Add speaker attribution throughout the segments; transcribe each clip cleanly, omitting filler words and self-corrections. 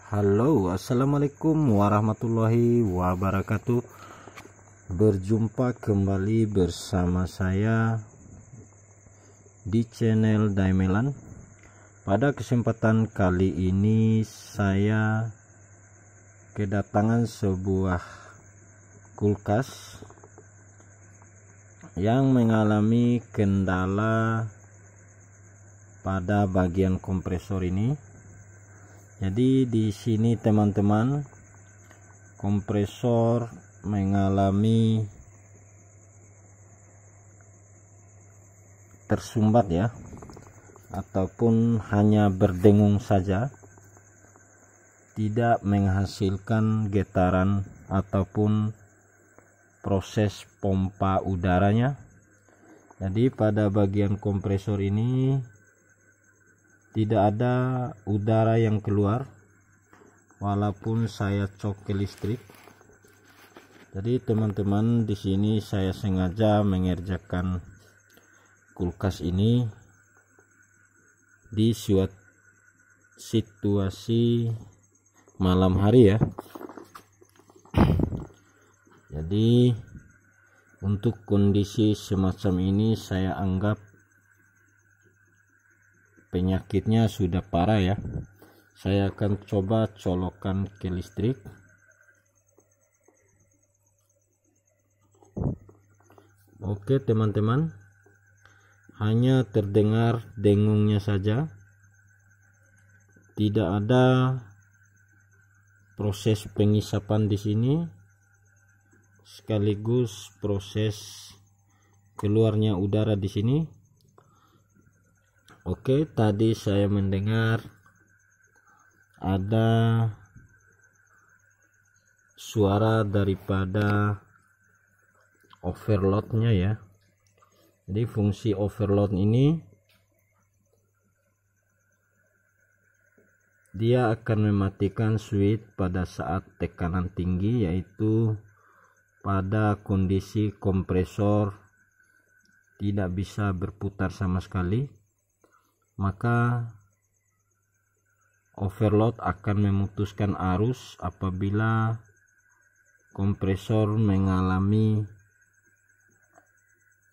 Speaker 1: Halo, assalamualaikum warahmatullahi wabarakatuh. Berjumpa kembali bersama saya di channel Daimelan. Pada kesempatan kali ini saya kedatangan sebuah kulkas yang mengalami kendala pada bagian kompresor ini. Jadi di sini teman-teman, kompresor mengalami tersumbat ya, ataupun hanya berdengung saja, tidak menghasilkan getaran ataupun proses pompa udaranya. Jadi pada bagian kompresor ini tidak ada udara yang keluar walaupun saya cok ke listrik. Jadi teman-teman, di sini saya sengaja mengerjakan kulkas ini di situasi malam hari ya. Jadi untuk kondisi semacam ini saya anggap penyakitnya sudah parah ya. Saya akan coba colokkan ke listrik. Oke teman-teman, hanya terdengar dengungnya saja, tidak ada proses pengisapan di sini sekaligus proses keluarnya udara di sini. Oke, tadi saya mendengar ada suara daripada overloadnya ya. Jadi fungsi overload ini dia akan mematikan switch pada saat tekanan tinggi, yaitu pada kondisi kompresor tidak bisa berputar sama sekali. Maka overload akan memutuskan arus apabila kompresor mengalami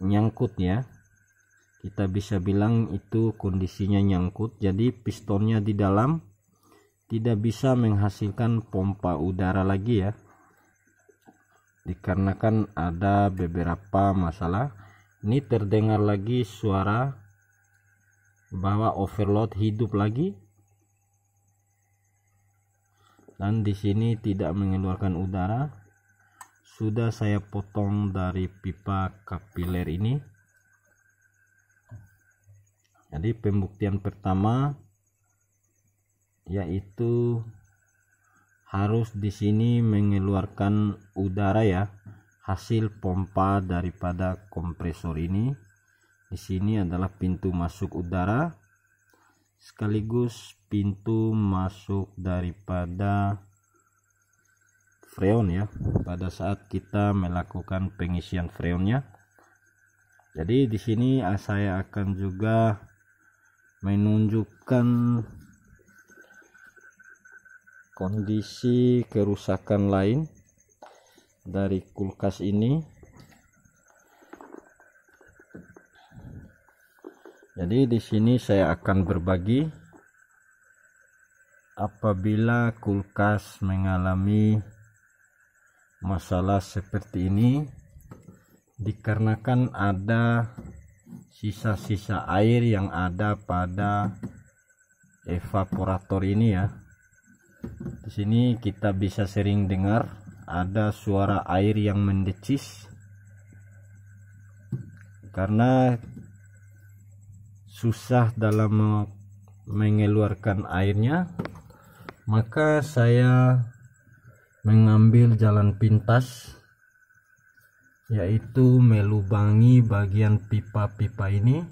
Speaker 1: nyangkut ya. Kita bisa bilang itu kondisinya nyangkut. Jadi pistonnya di dalam tidak bisa menghasilkan pompa udara lagi ya, dikarenakan ada beberapa masalah. Ini terdengar lagi suara bahwa overload hidup lagi, dan di sini tidak mengeluarkan udara. Sudah saya potong dari pipa kapiler ini. Jadi pembuktian pertama yaitu harus di sini mengeluarkan udara ya, hasil pompa daripada kompresor ini. Di sini adalah pintu masuk udara sekaligus pintu masuk daripada freon ya, pada saat kita melakukan pengisian freonnya. Jadi di sini saya akan juga menunjukkan kondisi kerusakan lain dari kulkas ini. Jadi di sini saya akan berbagi apabila kulkas mengalami masalah seperti ini, dikarenakan ada sisa-sisa air yang ada pada evaporator ini ya. Di sini kita bisa sering dengar ada suara air yang mendecis karena susah dalam mengeluarkan airnya. Maka saya mengambil jalan pintas, yaitu melubangi bagian pipa-pipa ini.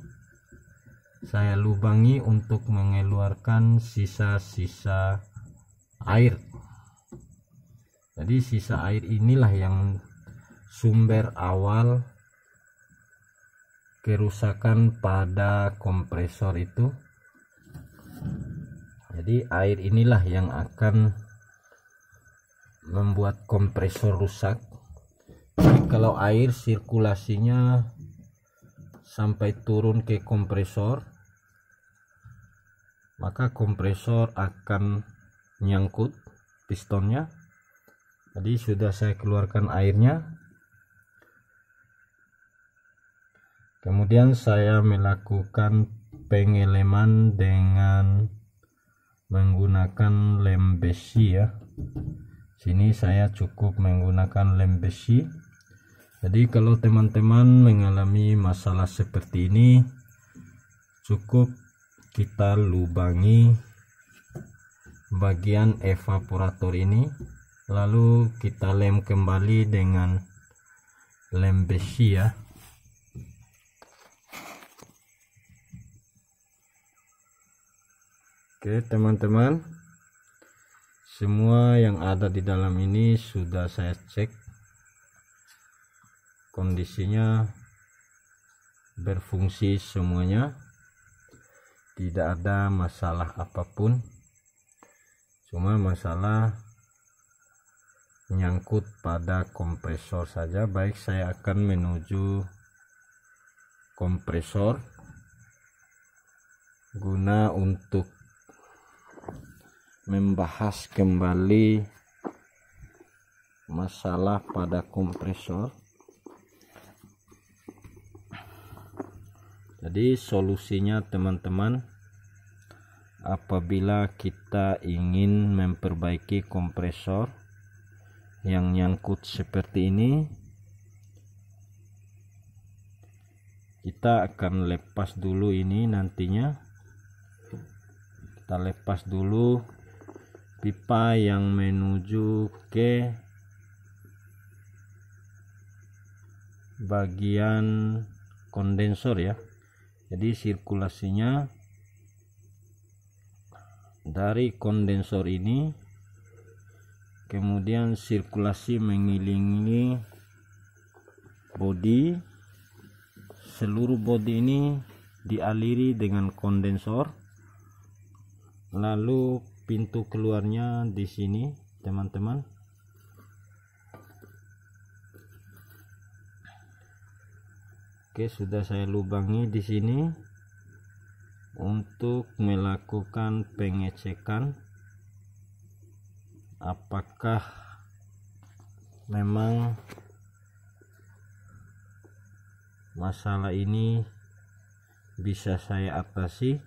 Speaker 1: Saya lubangi untuk mengeluarkan sisa-sisa air. Jadi sisa air inilah yang sumber awal kerusakan pada kompresor itu. Jadi air inilah yang akan membuat kompresor rusak. Jadi kalau air sirkulasinya sampai turun ke kompresor, maka kompresor akan nyangkut pistonnya. Jadi sudah saya keluarkan airnya. Kemudian saya melakukan pengeleman dengan menggunakan lem besi ya. Sini saya cukup menggunakan lem besi. Jadi kalau teman-teman mengalami masalah seperti ini, cukup kita lubangi bagian evaporator ini, lalu kita lem kembali dengan lem besi ya. Oke teman-teman, semua yang ada di dalam ini sudah saya cek, kondisinya berfungsi semuanya, tidak ada masalah apapun, cuma masalah nyangkut pada kompresor saja. Baik, saya akan menuju kompresor guna untuk membahas kembali masalah pada kompresor. Jadi solusinya teman-teman, apabila kita ingin memperbaiki kompresor yang nyangkut seperti ini, kita akan lepas dulu ini. Nantinya kita lepas dulu pipa yang menuju ke bagian kondensor ya. Jadi sirkulasinya dari kondensor ini, kemudian sirkulasi mengelilingi bodi, seluruh bodi ini dialiri dengan kondensor, lalu pintu keluarnya di sini teman-teman. Oke, sudah saya lubangi di sini untuk melakukan pengecekan apakah memang masalah ini bisa saya atasi.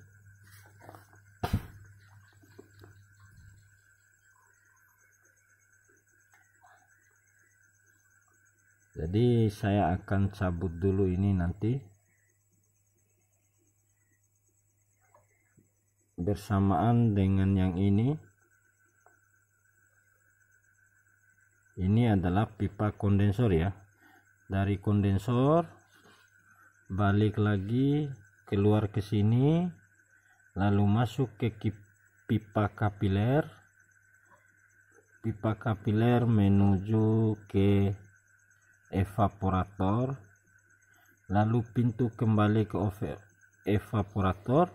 Speaker 1: Jadi saya akan cabut dulu ini nanti bersamaan dengan yang ini. Ini adalah pipa kondensor ya. Dari kondensor balik lagi keluar ke sini, lalu masuk ke pipa kapiler. Pipa kapiler menuju ke evaporator, lalu pintu kembali ke evaporator,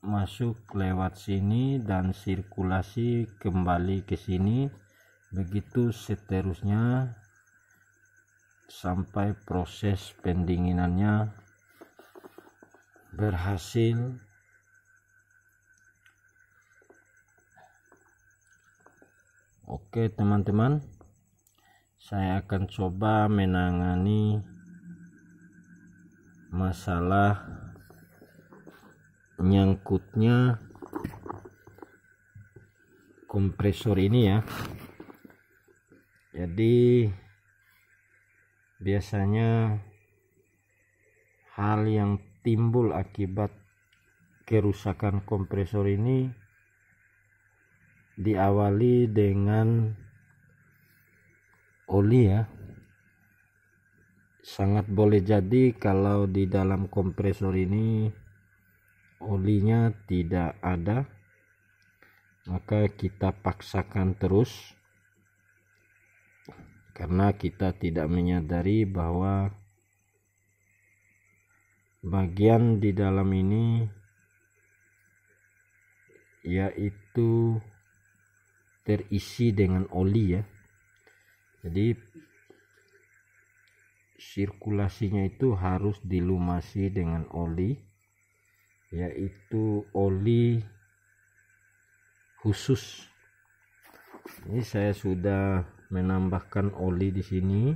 Speaker 1: masuk lewat sini dan sirkulasi kembali ke sini, begitu seterusnya sampai proses pendinginannya berhasil. Oke teman-teman, saya akan coba menangani masalah nyangkutnya kompresor ini ya. Jadi biasanya hal yang timbul akibat kerusakan kompresor ini diawali dengan oli ya. Sangat boleh jadi kalau di dalam kompresor ini olinya tidak ada, maka kita paksakan terus karena kita tidak menyadari bahwa bagian di dalam ini yaitu terisi dengan oli ya. Jadi sirkulasinya itu harus dilumasi dengan oli, yaitu oli khusus. Ini saya sudah menambahkan oli di sini.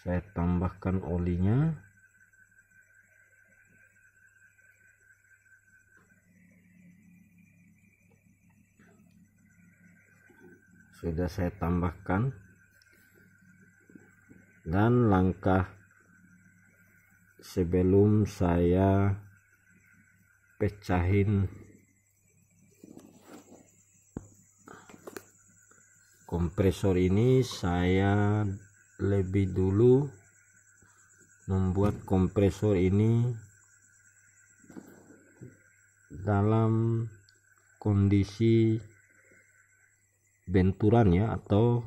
Speaker 1: Saya tambahkan olinya. Sudah saya tambahkan. Dan langkah sebelum saya pecahin kompresor ini, saya lebih dulu membuat kompresor ini dalam kondisi benturan ya, atau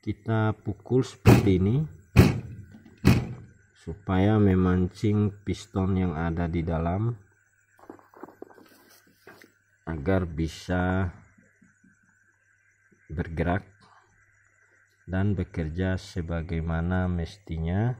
Speaker 1: kita pukul seperti ini supaya memancing piston yang ada di dalam agar bisa bergerak dan bekerja sebagaimana mestinya.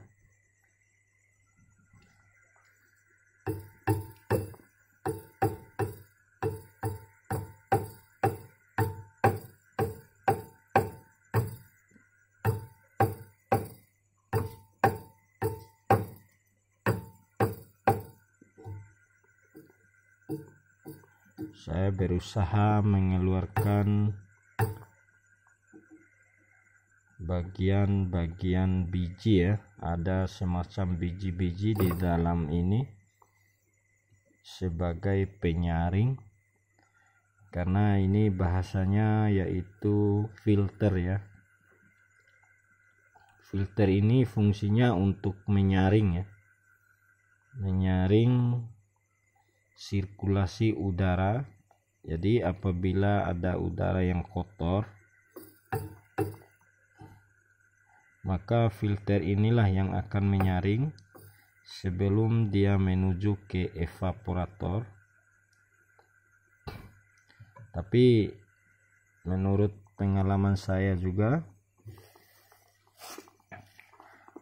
Speaker 1: Saya berusaha mengeluarkan bagian-bagian biji ya, ada semacam biji-biji di dalam ini sebagai penyaring, karena ini bahasanya yaitu filter ya. Filter ini fungsinya untuk menyaring ya, menyaring sirkulasi udara. Jadi apabila ada udara yang kotor, maka filter inilah yang akan menyaring sebelum dia menuju ke evaporator. Tapi menurut pengalaman saya juga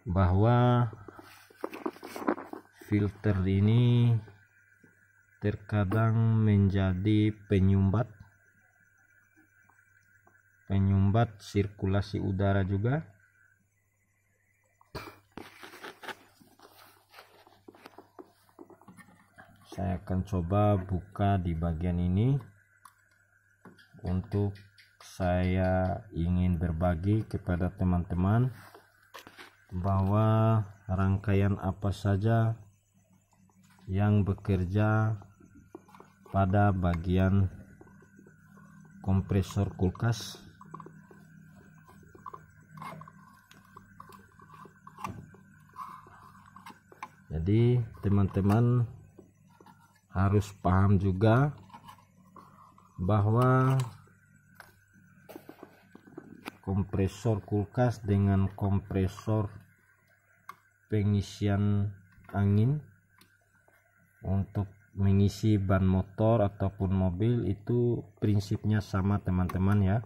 Speaker 1: bahwa filter ini terkadang menjadi penyumbat sirkulasi udara juga. Saya akan coba buka di bagian ini untuk saya ingin berbagi kepada teman-teman bahwa rangkaian apa saja yang bekerja pada bagian kompresor kulkas. Jadi teman-teman harus paham juga bahwa kompresor kulkas dengan kompresor pengisian angin untuk mengisi ban motor ataupun mobil itu prinsipnya sama teman-teman ya.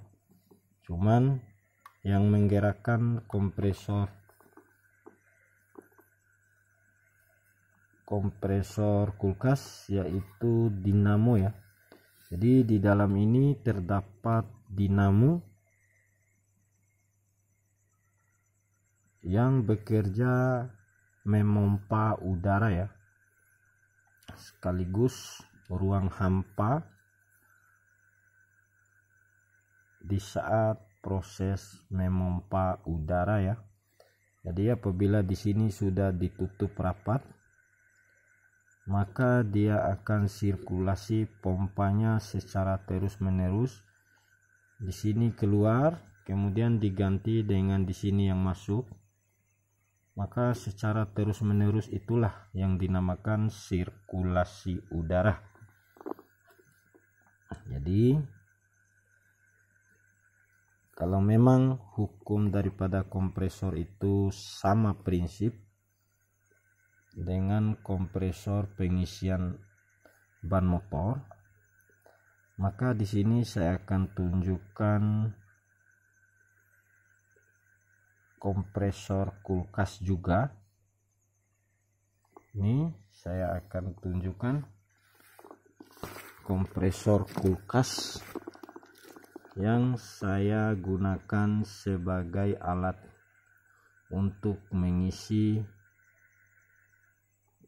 Speaker 1: Cuman yang menggerakkan kompresor kulkas yaitu dinamo ya. Jadi di dalam ini terdapat dinamo yang bekerja memompa udara ya, sekaligus ruang hampa di saat proses memompa udara ya. Jadi apabila di sini sudah ditutup rapat, maka dia akan sirkulasi pompanya secara terus-menerus. Di sini keluar, kemudian diganti dengan di sini yang masuk. Maka secara terus-menerus itulah yang dinamakan sirkulasi udara. Jadi kalau memang hukum daripada kompresor itu sama prinsip dengan kompresor pengisian ban motor, maka di sini saya akan tunjukkan kompresor kulkas juga. Ini saya akan tunjukkan kompresor kulkas yang saya gunakan sebagai alat untuk mengisi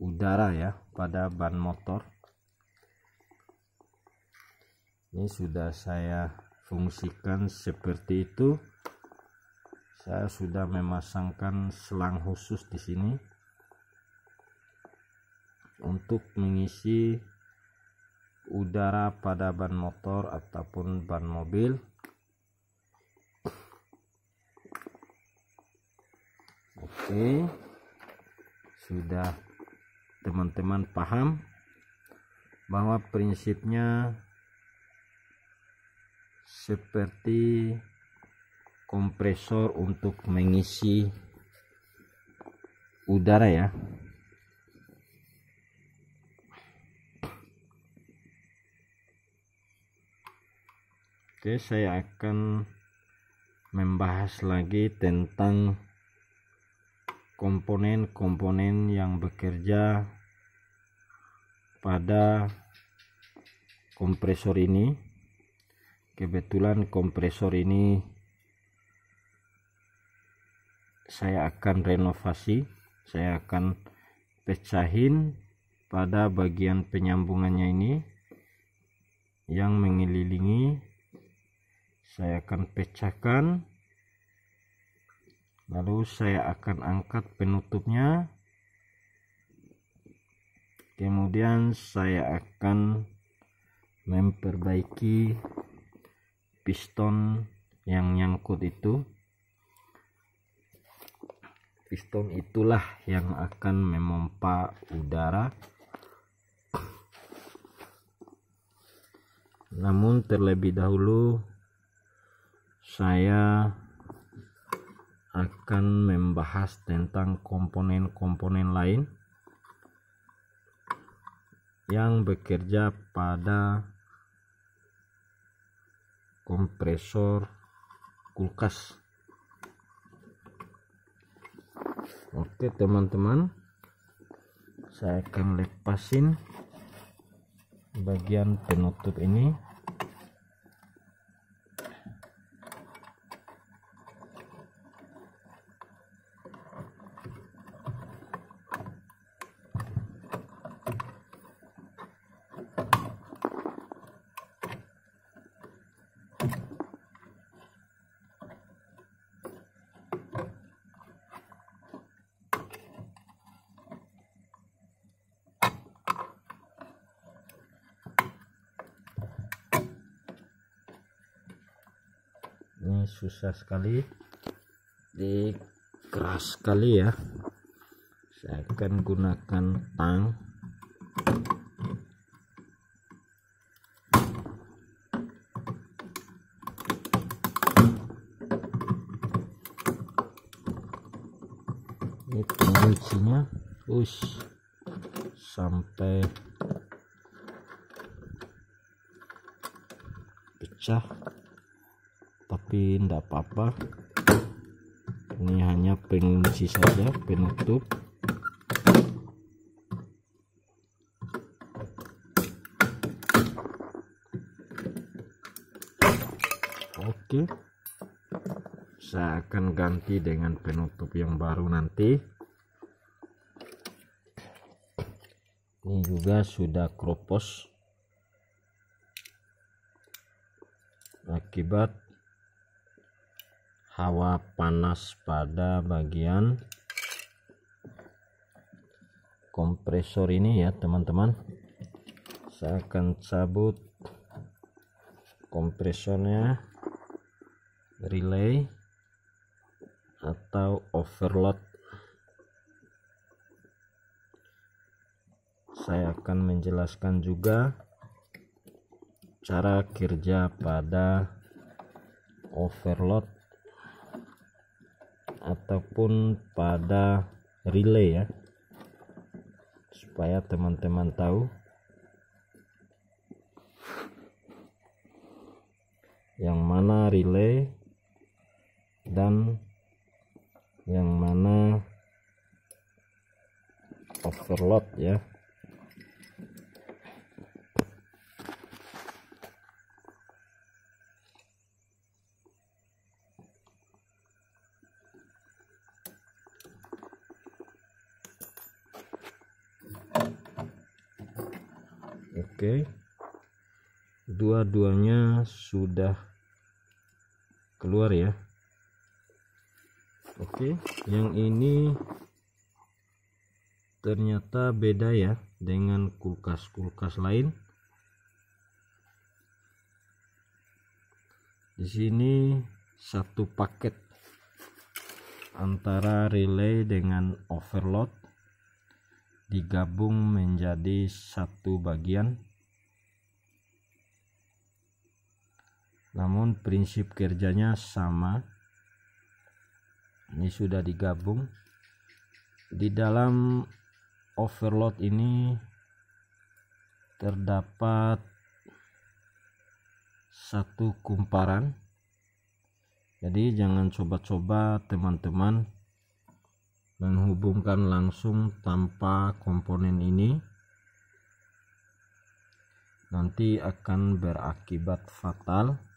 Speaker 1: udara ya pada ban motor. Ini sudah saya fungsikan seperti itu. Saya sudah memasangkan selang khusus di sini untuk mengisi udara pada ban motor ataupun ban mobil. Oke, sudah teman-teman paham bahwa prinsipnya seperti kompresor untuk mengisi udara ya. Oke, saya akan membahas lagi tentang komponen-komponen yang bekerja pada kompresor ini. Kebetulan kompresor ini saya akan renovasi, saya akan pecahin pada bagian penyambungannya ini yang mengelilingi. Saya akan pecahkan, lalu saya akan angkat penutupnya, kemudian saya akan memperbaiki piston yang nyangkut itu. Piston itulah yang akan memompa udara. Namun terlebih dahulu saya akan membahas tentang komponen-komponen lain yang bekerja pada kompresor kulkas. Oke teman-teman, saya akan lepasin bagian penutup ini. Ini susah sekali, keras sekali ya. Saya akan gunakan tang. Ini penguncinya, sampai pecah. Tapi tidak apa-apa, ini hanya pengunci saja, penutup. Oke, saya akan ganti dengan penutup yang baru nanti. Ini juga sudah kropos akibat hawa panas pada bagian kompresor ini ya teman-teman. Saya akan cabut kompresornya, relay atau overload. Saya akan menjelaskan juga cara kerja pada overload ataupun pada relay ya, supaya teman-teman tahu yang mana relay dan yang mana overload ya. Oke, dua-duanya sudah keluar ya. Oke, yang ini ternyata beda ya dengan kulkas-kulkas lain. Di sini satu paket antara relay dengan overload digabung menjadi satu bagian. Namun prinsip kerjanya sama. Ini sudah digabung. Di dalam overload ini terdapat satu kumparan. Jadi jangan coba-coba teman-teman menghubungkan langsung tanpa komponen ini. Nanti akan berakibat fatal.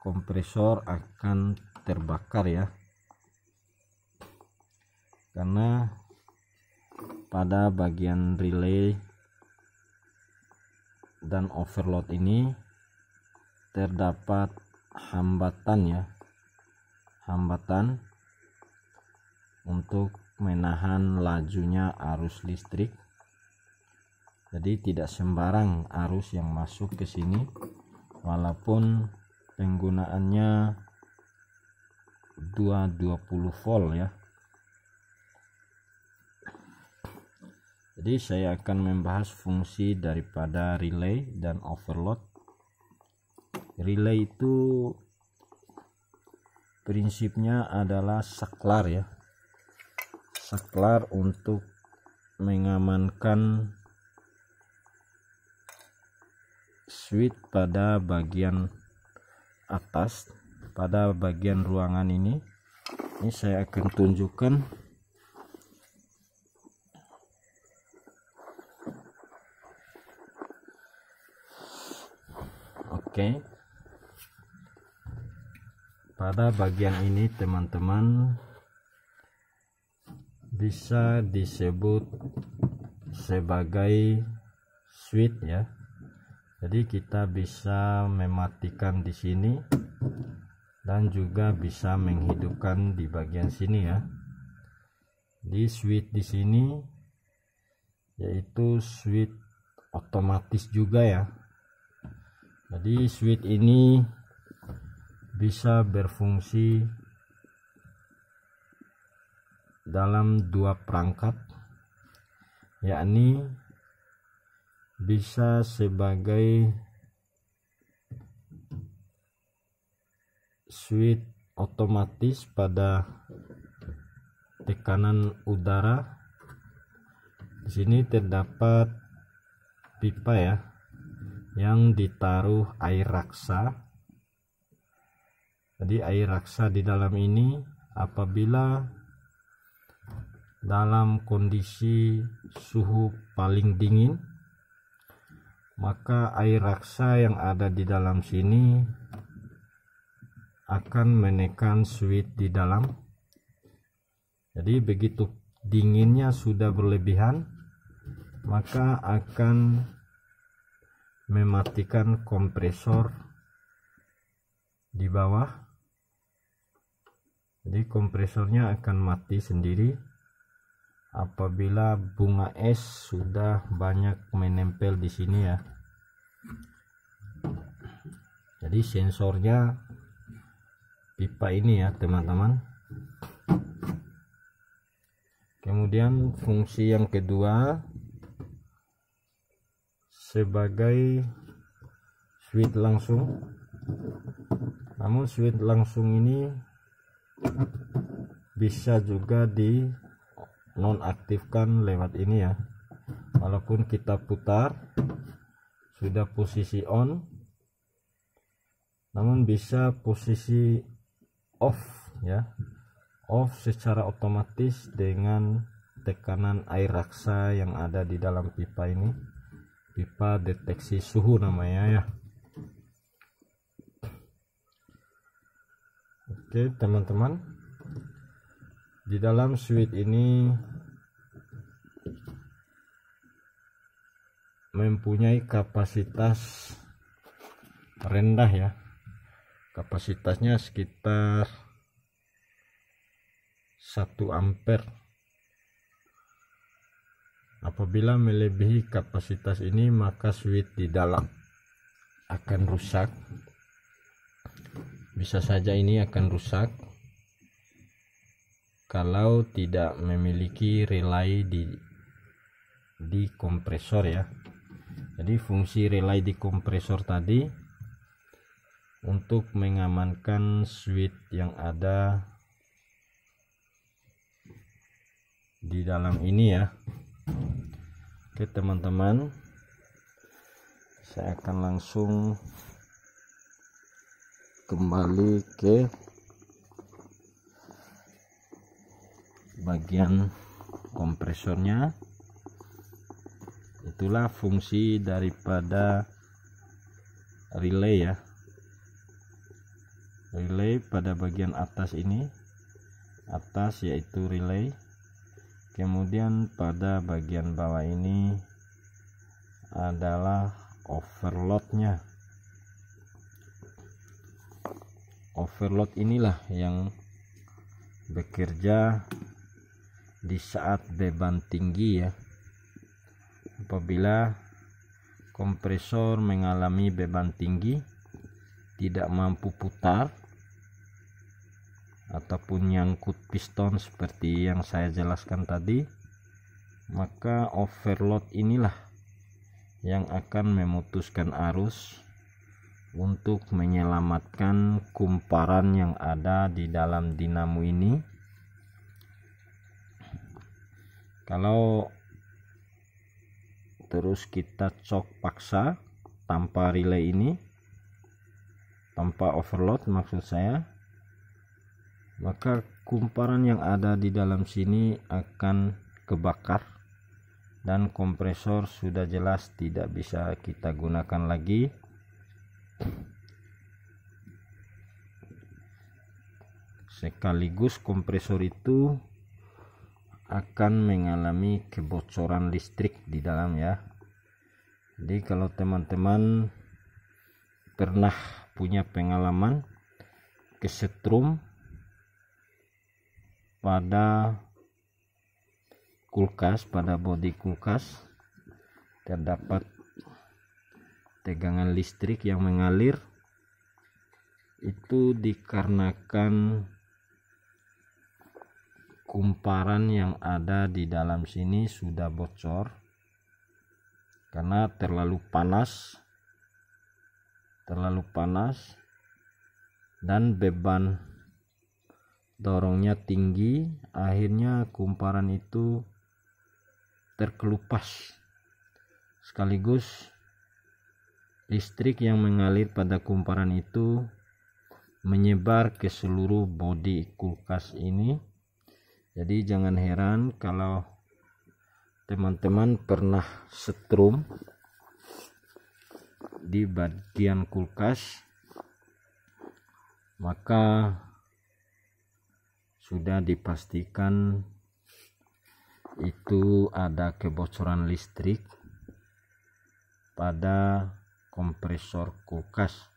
Speaker 1: Kompresor akan terbakar ya, karena pada bagian relay dan overload ini terdapat hambatan ya, hambatan untuk menahan lajunya arus listrik. Jadi tidak sembarang arus yang masuk ke sini, walaupun penggunaannya 220 volt ya. Jadi saya akan membahas fungsi daripada relay dan overload. Relay itu prinsipnya adalah saklar ya, saklar untuk mengamankan switch pada bagian atas, pada bagian ruangan ini. Ini saya akan tunjukkan. Oke, pada bagian ini teman-teman bisa disebut sebagai switch ya. Jadi kita bisa mematikan di sini dan juga bisa menghidupkan di bagian sini ya. Di switch di sini yaitu switch otomatis juga ya. Jadi switch ini bisa berfungsi dalam dua perangkat, yakni bisa sebagai switch otomatis pada tekanan udara. Di sini terdapat pipa ya yang ditaruh air raksa. Jadi air raksa di dalam ini apabila dalam kondisi suhu paling dingin, maka air raksa yang ada di dalam sini akan menekan switch di dalam. Jadi begitu dinginnya sudah berlebihan, maka akan mematikan kompresor di bawah. Jadi kompresornya akan mati sendiri apabila bunga es sudah banyak menempel di sini ya. Jadi sensornya pipa ini ya teman-teman. Kemudian fungsi yang kedua sebagai switch langsung. Namun switch langsung ini bisa juga di nonaktifkan lewat ini ya. Walaupun kita putar sudah posisi on, namun bisa posisi off ya, off secara otomatis dengan tekanan air raksa yang ada di dalam pipa ini, pipa deteksi suhu namanya ya. Oke teman-teman, di dalam switch ini mempunyai kapasitas rendah ya, kapasitasnya sekitar 1 ampere. Apabila melebihi kapasitas ini maka switch di dalam akan rusak, bisa saja ini akan rusak kalau tidak memiliki relay di kompresor ya. Jadi fungsi relay di kompresor tadi untuk mengamankan switch yang ada di dalam ini ya. Oke teman-teman, saya akan langsung kembali ke bagian kompresornya. Itulah fungsi daripada relay ya, relay pada bagian atas ini, atas yaitu relay, kemudian pada bagian bawah ini adalah overloadnya. Overload inilah yang bekerja di saat beban tinggi ya. Apabila kompresor mengalami beban tinggi, tidak mampu putar ataupun nyangkut piston seperti yang saya jelaskan tadi, maka overload inilah yang akan memutuskan arus untuk menyelamatkan kumparan yang ada di dalam dinamo ini. Kalau terus kita cok paksa tanpa relay ini, tanpa overload maksud saya, maka kumparan yang ada di dalam sini akan kebakar dan kompresor sudah jelas tidak bisa kita gunakan lagi. Sekaligus kompresor itu akan mengalami kebocoran listrik di dalam ya. Jadi kalau teman-teman pernah punya pengalaman kesetrum pada kulkas, pada bodi kulkas terdapat tegangan listrik yang mengalir, itu dikarenakan kumparan yang ada di dalam sini sudah bocor karena terlalu panas dan beban dorongnya tinggi, akhirnya kumparan itu terkelupas, sekaligus listrik yang mengalir pada kumparan itu menyebar ke seluruh bodi kulkas ini. Jadi jangan heran kalau teman-teman pernah setrum di bagian kulkas, maka sudah dipastikan itu ada kebocoran listrik pada kompresor kulkas.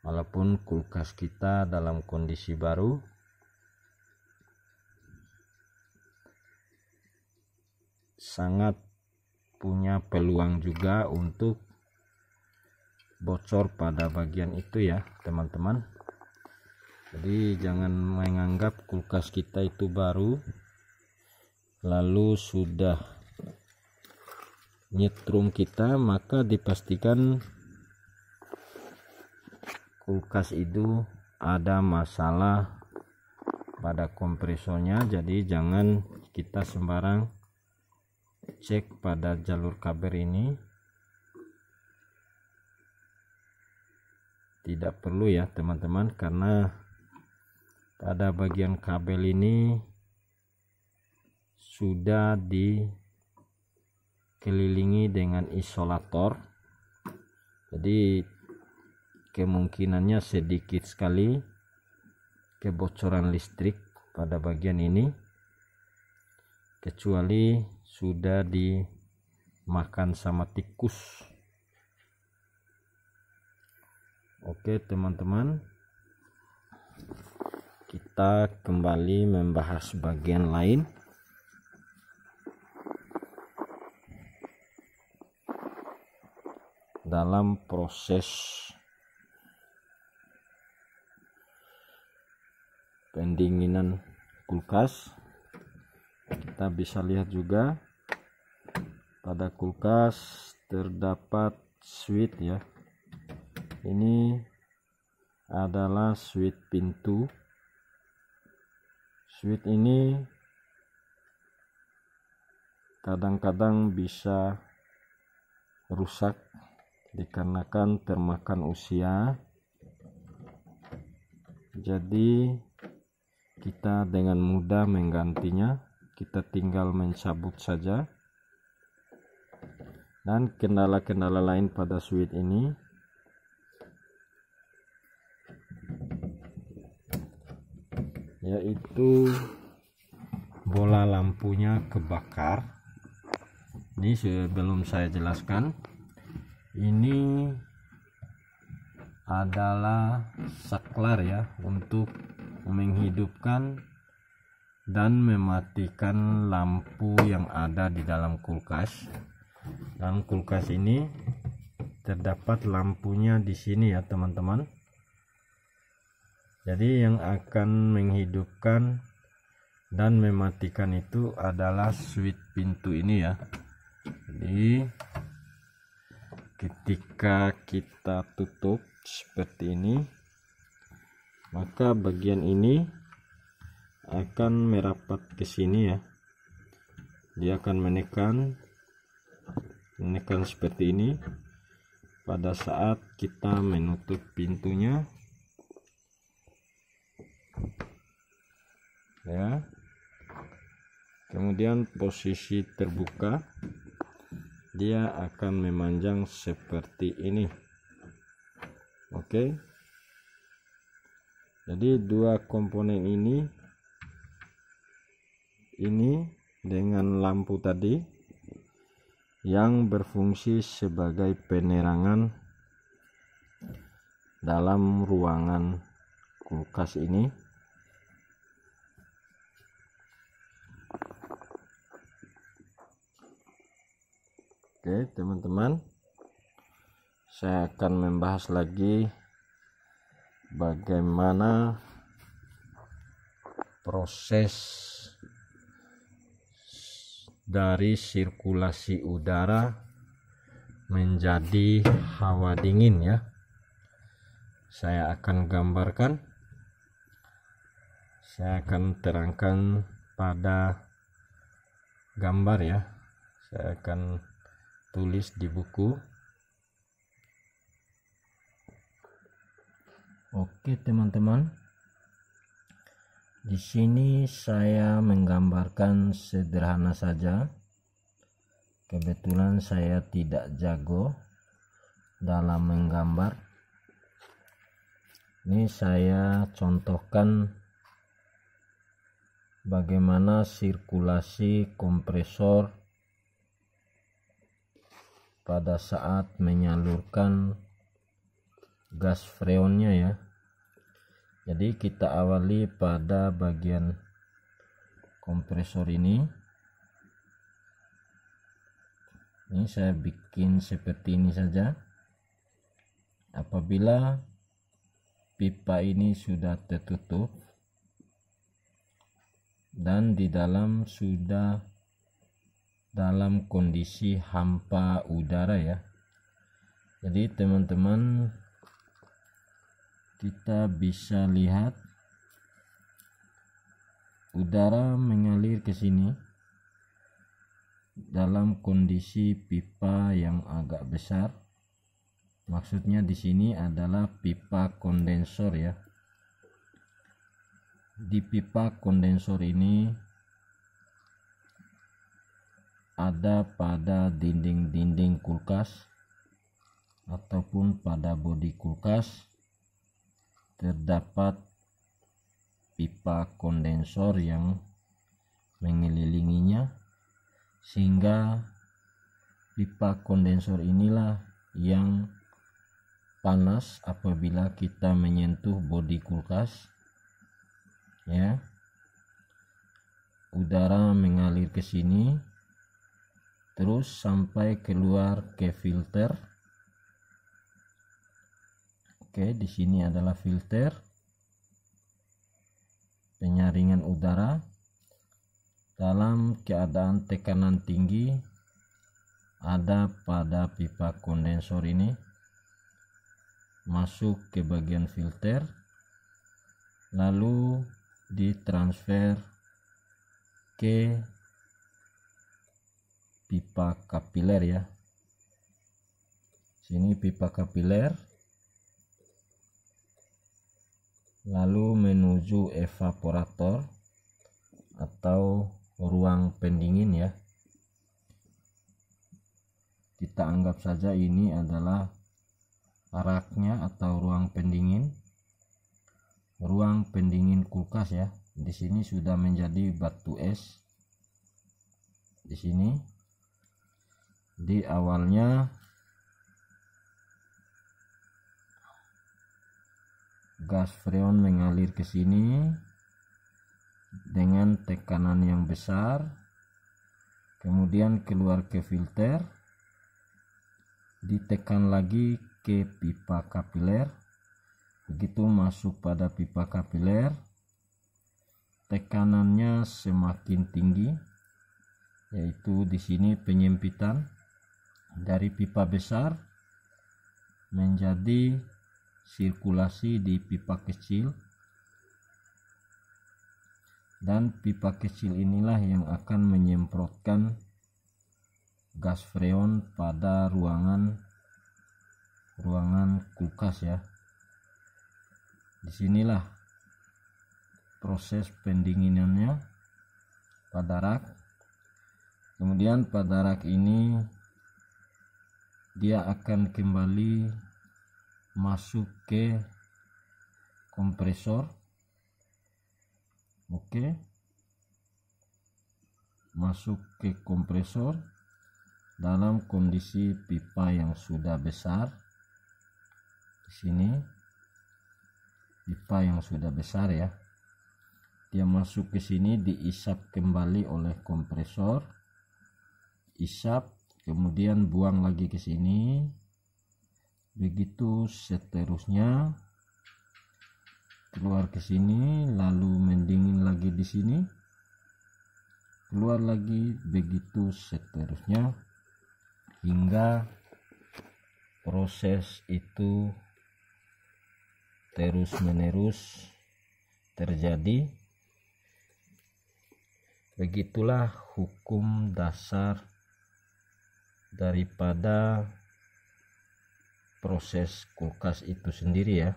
Speaker 1: Walaupun kulkas kita dalam kondisi baru, sangat punya peluang juga untuk bocor pada bagian itu ya teman-teman. Jadi jangan menganggap kulkas kita itu baru lalu sudah nyetrum kita, maka dipastikan kulkas itu ada masalah pada kompresornya. Jadi jangan kita sembarang cek pada jalur kabel ini, tidak perlu ya teman-teman, karena pada bagian kabel ini sudah dikelilingi dengan isolator, jadi kemungkinannya sedikit sekali kebocoran listrik pada bagian ini, kecuali sudah dimakan sama tikus. Oke teman-teman, kita kembali membahas bagian lain. Dalam proses pendinginan kulkas, kita bisa lihat juga pada kulkas terdapat switch ya. Ini adalah switch pintu. Switch ini kadang-kadang bisa rusak dikarenakan termakan usia. Jadi kita dengan mudah menggantinya, kita tinggal mencabut saja. Dan kendala-kendala lain pada switch ini yaitu bola lampunya kebakar. Ini sebelum saya jelaskan, ini adalah saklar ya, untuk menghidupkan dan mematikan lampu yang ada di dalam kulkas. Dalam kulkas ini terdapat lampunya di sini ya teman-teman. Jadi yang akan menghidupkan dan mematikan itu adalah switch pintu ini ya. Jadi ketika kita tutup seperti ini, maka bagian ini akan merapat ke sini ya. Dia akan menekan seperti ini pada saat kita menutup pintunya ya. Kemudian posisi terbuka, dia akan memanjang seperti ini. Oke, jadi dua komponen ini dengan lampu tadi yang berfungsi sebagai penerangan dalam ruangan kulkas ini. Oke teman-teman, saya akan membahas lagi bagaimana proses dari sirkulasi udara menjadi hawa dingin ya. Saya akan gambarkan, saya akan terangkan pada gambar ya. Saya akan tulis di buku. Oke teman-teman, di sini saya menggambarkan sederhana saja. Kebetulan saya tidak jago dalam menggambar. Ini saya contohkan bagaimana sirkulasi kompresor pada saat menyalurkan gas freonnya ya. Jadi kita awali pada bagian kompresor ini. Ini saya bikin seperti ini saja. Apabila pipa ini sudah tertutup dan di dalam sudah dalam kondisi hampa udara ya. Jadi teman-teman, kita bisa lihat udara mengalir ke sini dalam kondisi pipa yang agak besar. Maksudnya di sini adalah pipa kondensor ya. Di pipa kondensor ini ada pada dinding-dinding kulkas ataupun pada bodi kulkas terdapat pipa kondensor yang mengelilinginya, sehingga pipa kondensor inilah yang panas apabila kita menyentuh bodi kulkas ya. Udara mengalir ke sini terus sampai keluar ke filter. Oke, di sini adalah filter penyaringan udara dalam keadaan tekanan tinggi, ada pada pipa kondensor ini, masuk ke bagian filter, lalu ditransfer ke pipa kapiler ya. Sini pipa kapiler, lalu menuju evaporator atau ruang pendingin ya. Kita anggap saja ini adalah raknya atau ruang pendingin kulkas ya. Di sini sudah menjadi batu es. Di sini di awalnya gas freon mengalir ke sini dengan tekanan yang besar, kemudian keluar ke filter, ditekan lagi ke pipa kapiler. Begitu masuk pada pipa kapiler, tekanannya semakin tinggi, yaitu di sini penyempitan dari pipa besar menjadi sirkulasi di pipa kecil, dan pipa kecil inilah yang akan menyemprotkan gas freon pada ruangan kulkas ya. Disinilah proses pendinginannya pada rak. Kemudian pada rak ini dia akan kembali masuk ke kompresor. Oke, masuk ke kompresor dalam kondisi pipa yang sudah besar. Di sini pipa yang sudah besar ya, dia masuk ke sini, diisap kembali oleh kompresor, isap, kemudian buang lagi ke sini, begitu seterusnya, keluar ke sini, lalu mendingin lagi di sini, keluar lagi, begitu seterusnya, hingga proses itu terus menerus terjadi. Begitulah hukum dasar daripada proses kulkas itu sendiri ya.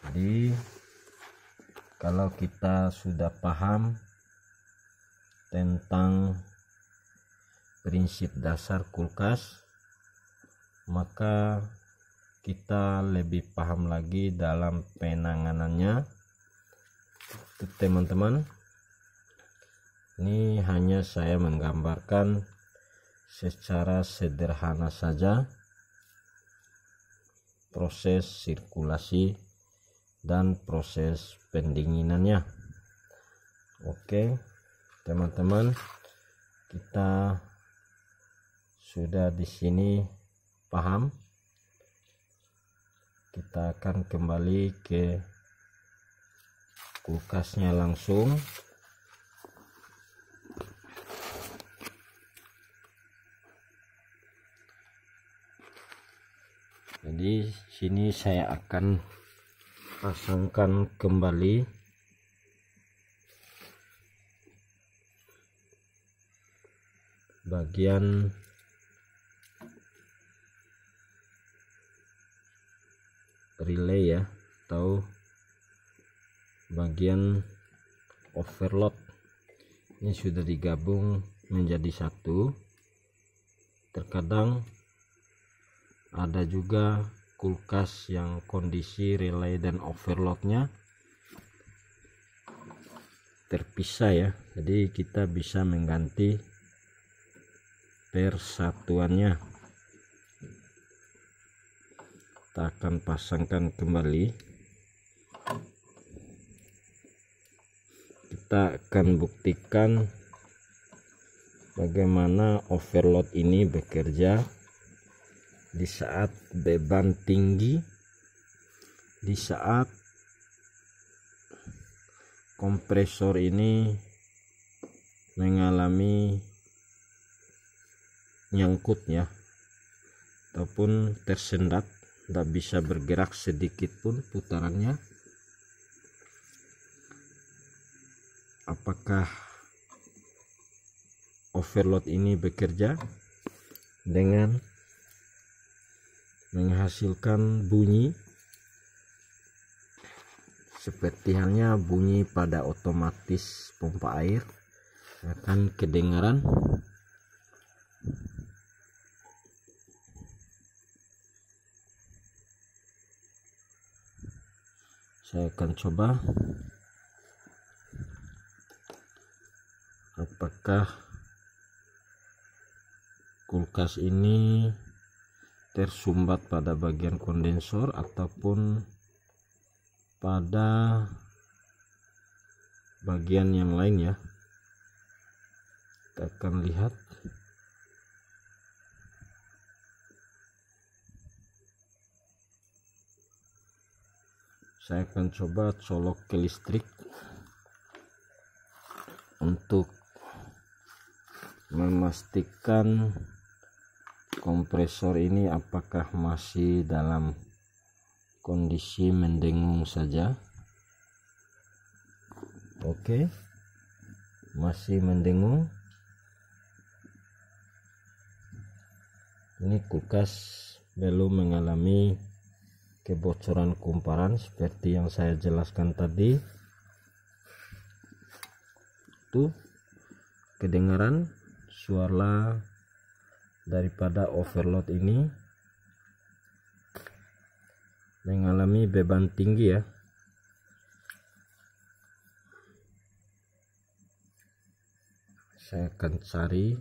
Speaker 1: Jadi kalau kita sudah paham tentang prinsip dasar kulkas, maka kita lebih paham lagi dalam penanganannya. Teman-teman, ini hanya saya menggambarkan secara sederhana saja proses sirkulasi dan proses pendinginannya. Oke, teman-teman, kita sudah di sini paham. Kita akan kembali ke kulkasnya langsung. Jadi sini saya akan pasangkan kembali bagian relay ya, atau bagian overload ini sudah digabung menjadi satu. Terkadang ada juga kulkas yang kondisi relay dan overloadnya terpisah ya, jadi kita bisa mengganti persatuannya. Kita akan pasangkan kembali. Kita akan buktikan bagaimana overload ini bekerja di saat beban tinggi, di saat kompresor ini mengalami nyangkut ya, ataupun tersendat, tidak bisa bergerak sedikit pun putarannya. Apakah overload ini bekerja dengan menghasilkan bunyi seperti halnya bunyi pada otomatis pompa air akan kedengaran. Saya akan coba apakah kulkas ini tersumbat pada bagian kondensor ataupun pada bagian yang lain ya. Kita akan lihat. Saya akan coba colok ke listrik untuk memastikan kompresor ini apakah masih dalam kondisi mendengung saja. Oke, masih mendengung. Ini kulkas belum mengalami kebocoran kumparan seperti yang saya jelaskan tadi. Tuh, kedengaran suara daripada overload ini mengalami beban tinggi ya. Saya akan cari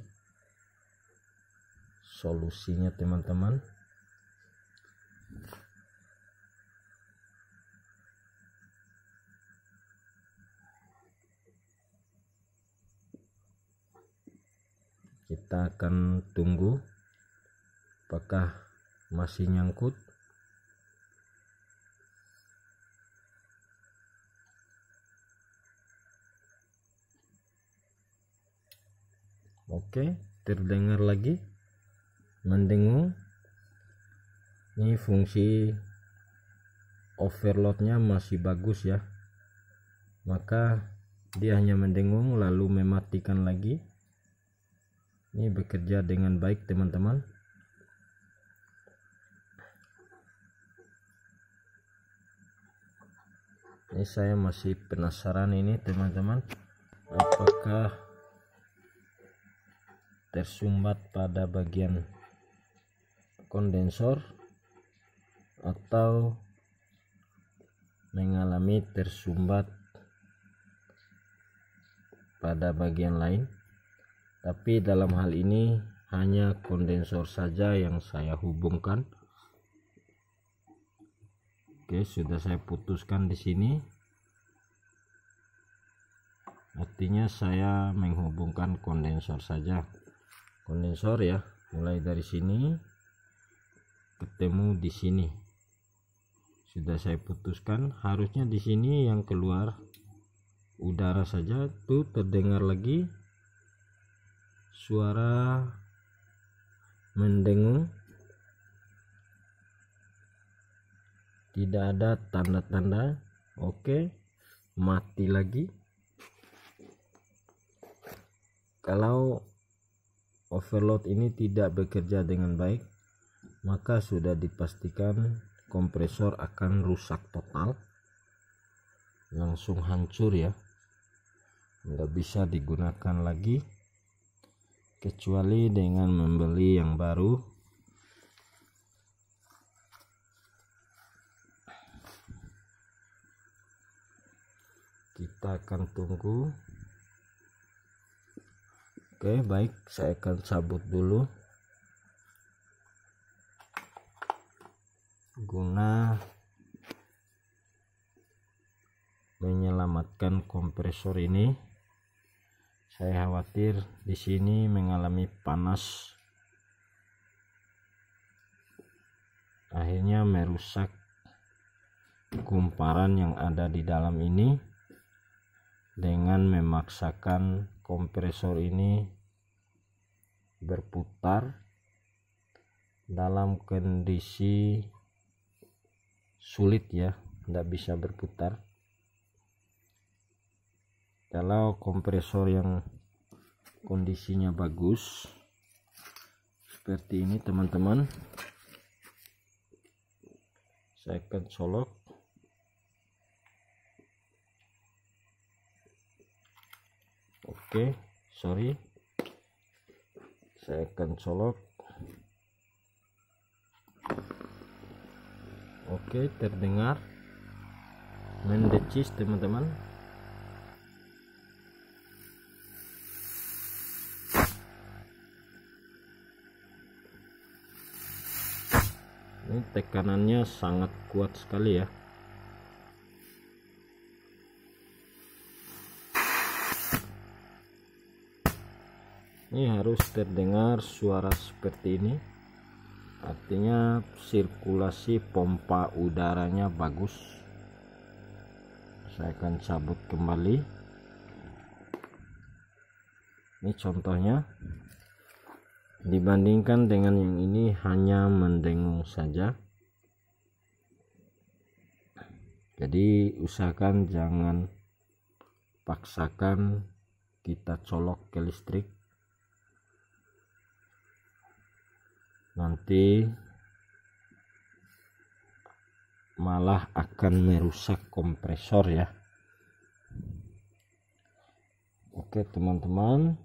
Speaker 1: solusinya teman-teman. Kita akan tunggu apakah masih nyangkut. Oke, terdengar lagi mendengung. Ini fungsi overloadnya masih bagus ya, maka dia hanya mendengung lalu mematikan lagi. Ini bekerja dengan baik teman-teman. Ini saya masih penasaran ini teman-teman, apakah tersumbat pada bagian kondensor atau mengalami tersumbat pada bagian lain. Tapi dalam hal ini hanya kondensor saja yang saya hubungkan. Oke, sudah saya putuskan di sini. Artinya saya menghubungkan kondensor saja. Kondensor ya, mulai dari sini ketemu di sini. Sudah saya putuskan, harusnya di sini yang keluar udara saja. Tuh terdengar lagi suara mendengung. Tidak ada tanda-tanda. Oke, mati lagi. Kalau overload ini tidak bekerja dengan baik, maka sudah dipastikan kompresor akan rusak total, langsung hancur ya, nggak bisa digunakan lagi kecuali dengan membeli yang baru. Kita akan tunggu. Oke, baik, saya akan cabut dulu guna menyelamatkan kompresor ini. Saya khawatir di sini mengalami panas, akhirnya merusak kumparan yang ada di dalam ini dengan memaksakan kompresor ini berputar dalam kondisi sulit ya, tidak bisa berputar. Kalau kompresor yang kondisinya bagus seperti ini teman-teman, saya akan colok. Oke, sorry, saya akan colok. Oke, terdengar mendecis teman-teman. Ini tekanannya sangat kuat sekali ya. Ini harus terdengar suara seperti ini, artinya sirkulasi pompa udaranya bagus. Saya akan cabut kembali. Ini contohnya, dibandingkan dengan yang ini hanya mendengung saja. Jadi usahakan jangan paksakan kita colok ke listrik, nanti malah akan merusak kompresor ya. Oke teman-teman,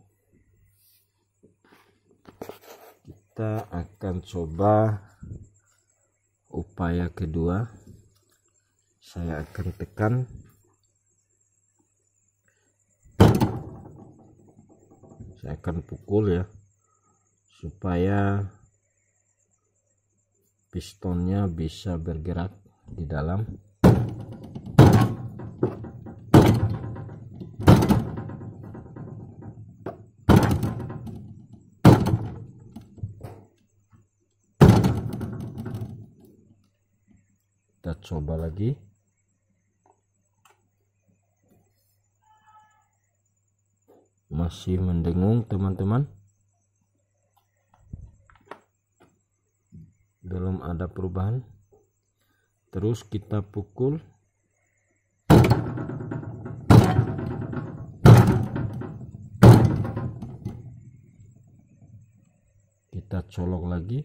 Speaker 1: kita akan coba upaya kedua. Saya akan tekan. Saya akan pukul ya, supaya pistonnya bisa bergerak di dalam. Kita coba lagi. Masih mendengung teman-teman, belum ada perubahan. Terus kita pukul. Kita colok lagi.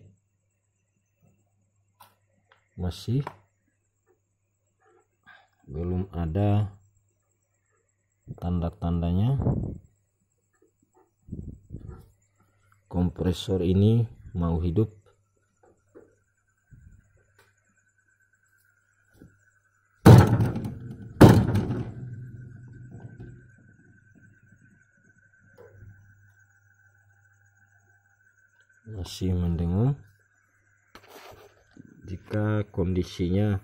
Speaker 1: Masih belum ada tanda-tandanya kompresor ini mau hidup. Masih mendengung. Jika kondisinya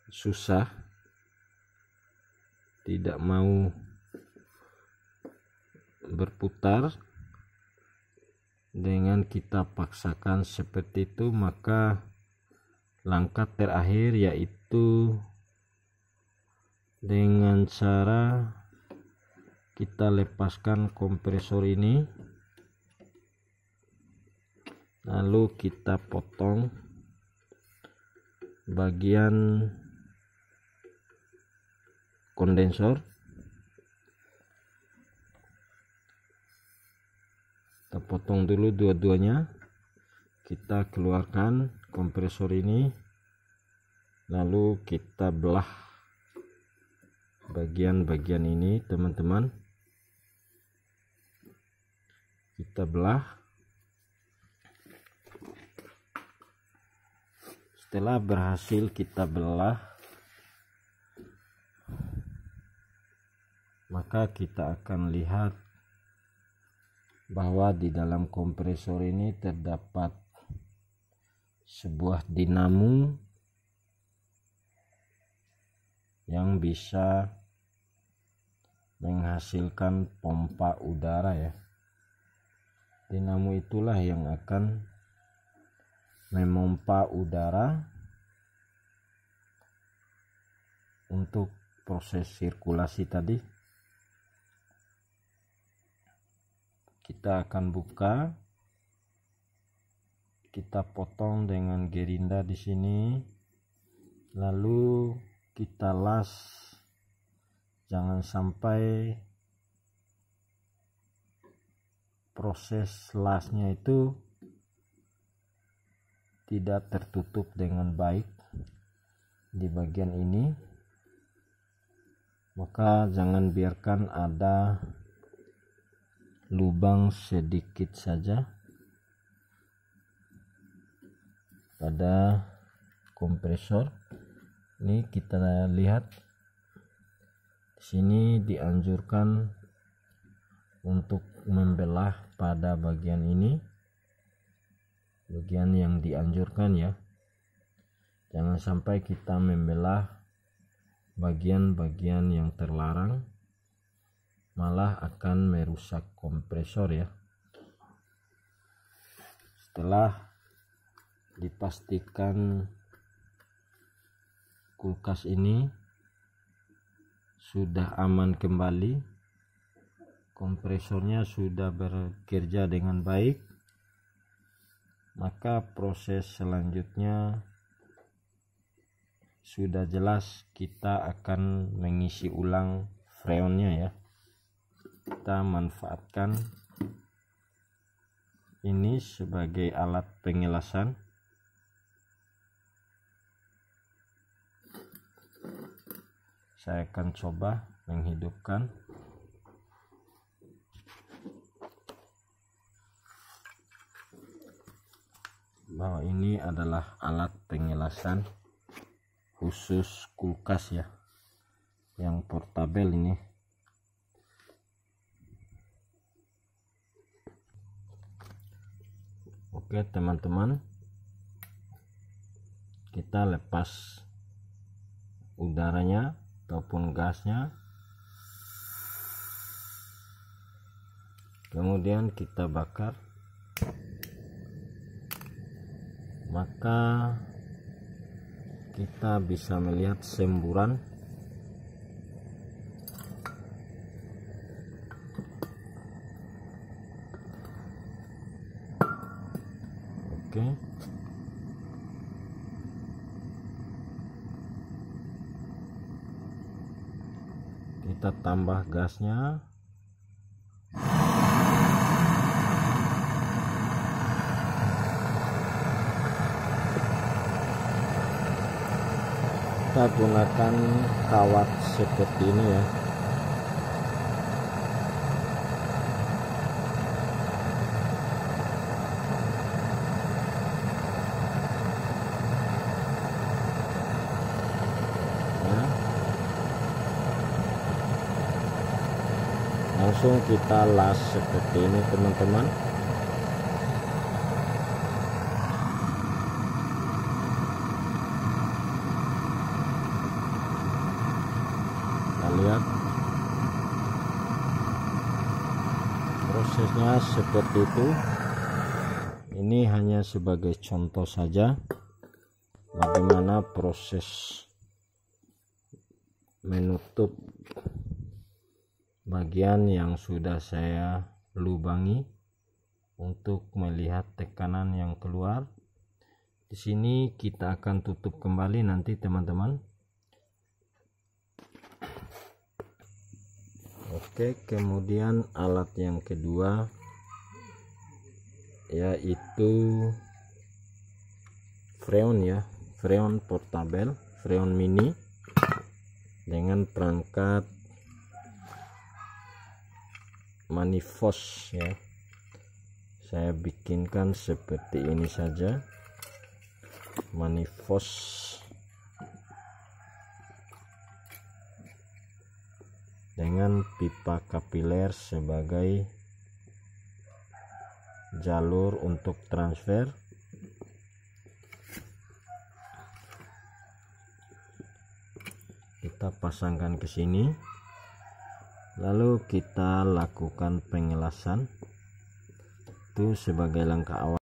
Speaker 1: susah, tidak mau berputar, dengan kita paksakan seperti itu, maka langkah terakhir yaitu dengan cara kita lepaskan kompresor ini, lalu kita potong bagian kondensor. Kita potong dulu dua-duanya. Kita keluarkan kompresor ini. lalu kita belah bagian-bagian ini teman-teman. Kita belah. Setelah berhasil kita belah, maka kita akan lihat bahwa di dalam kompresor ini terdapat sebuah dinamo yang bisa menghasilkan pompa udara ya. Dinamo itulah yang akan memompa udara untuk proses sirkulasi tadi. Kita akan buka, kita potong dengan gerinda di sini, lalu kita las. Jangan sampai proses lasnya itu tidak tertutup dengan baik di bagian ini, maka jangan biarkan ada lubang sedikit saja pada kompresor. Ini kita lihat di sini dianjurkan untuk membelah pada bagian ini, bagian yang dianjurkan ya. Jangan sampai kita membelah bagian-bagian yang terlarang, malah akan merusak kompresor ya. Setelah dipastikan kulkas ini sudah aman kembali, kompresornya sudah bekerja dengan baik, maka proses selanjutnya sudah jelas. Kita akan mengisi ulang freonnya ya. Kita manfaatkan ini sebagai alat pengelasan. Saya akan coba menghidupkan. Bahwa ini adalah alat pengelasan khusus kulkas ya, yang portabel ini. Oke teman-teman, kita lepas udaranya ataupun gasnya, kemudian kita bakar, maka kita bisa melihat semburan oke. Kita tambah gasnya. Kita gunakan kawat seperti ini ya. Langsung kita las seperti ini teman-teman. Kita lihat prosesnya seperti itu. Ini hanya sebagai contoh saja bagaimana proses menutup bagian yang sudah saya lubangi untuk melihat tekanan yang keluar. Di sini kita akan tutup kembali nanti teman-teman. Oke, kemudian alat yang kedua yaitu freon ya, freon portabel, freon mini dengan perangkat Manifos ya. Saya bikinkan seperti ini saja, Manifos dengan pipa kapiler sebagai jalur untuk transfer. Kita pasangkan ke sini, lalu kita lakukan pengelasan itu sebagai langkah awal.